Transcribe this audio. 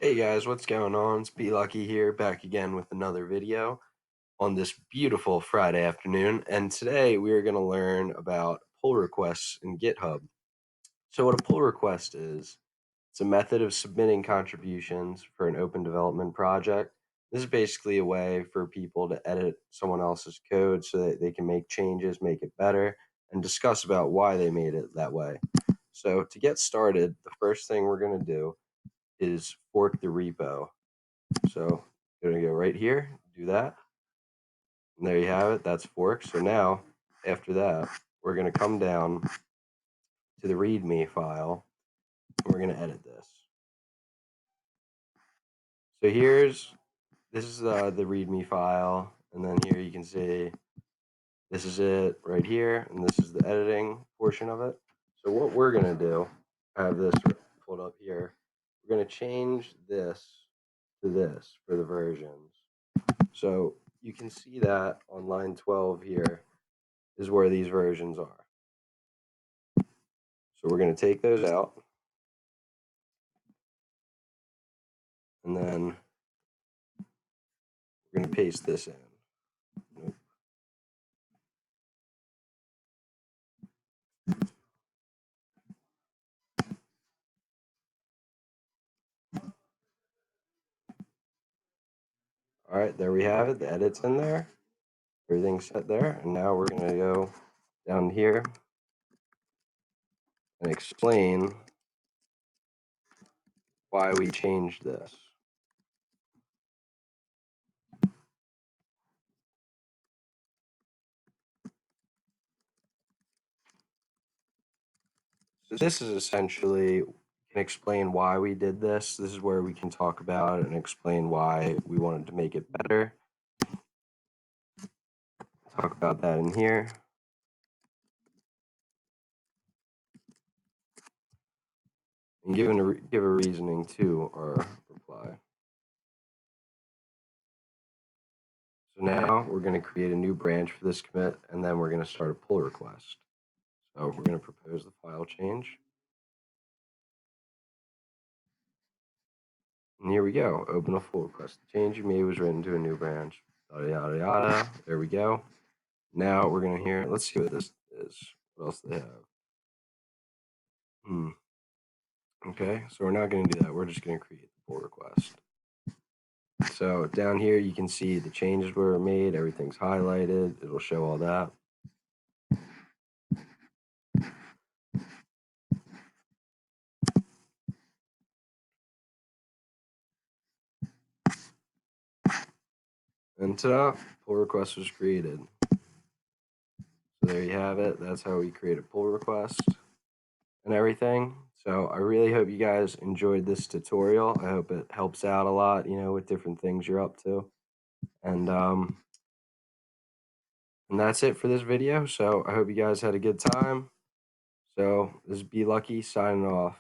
Hey guys, what's going on? It's Be Lucky here, back again with another video on this beautiful Friday afternoon. And today we are going to learn about pull requests in GitHub. So, what a pull request is, it's a method of submitting contributions for an open development project. This is basically a way for people to edit someone else's code so that they can make changes, make it better, and discuss about why they made it that way. So, to get started, the first thing we're going to do is fork the repo. So you're gonna go right here, do that, and there you have it. That's fork. So now, after that, we're gonna come down to the README file, and we're gonna edit this. So this is the README file, and then here you can see this is it right here, and this is the editing portion of it. So what we're gonna do, I have this pulled up here. We're gonna change this to this for the versions. So you can see that on line 12 here is where these versions are. So we're going to take those out, and then we're going to paste this in. Nope. All right, there we have it. The edit's in there. Everything's set there. And now we're going to go down here and explain why we changed this. So this is essentially, can explain why we did this. This is where we can talk about it and explain why we wanted to make it better. Talk about that in here. And give a reasoning to our reply. So now we're going to create a new branch for this commit, and then we're going to start a pull request. So we're going to propose the file change. And here we go. Open a pull request. The change you made was written to a new branch. Yada, yada, yada. There we go. Now we're going to hear, let's see what this is. What else do they have? Okay, so we're not going to do that. We're just going to create the pull request. So down here, you can see the changes were made. Everything's highlighted. It'll show all that. And ta-da, pull request was created. So there you have it. That's how we create a pull request and everything. So I really hope you guys enjoyed this tutorial. I hope it helps out a lot, with different things you're up to. And that's it for this video. So I hope you guys had a good time. So this is Be Lucky signing off.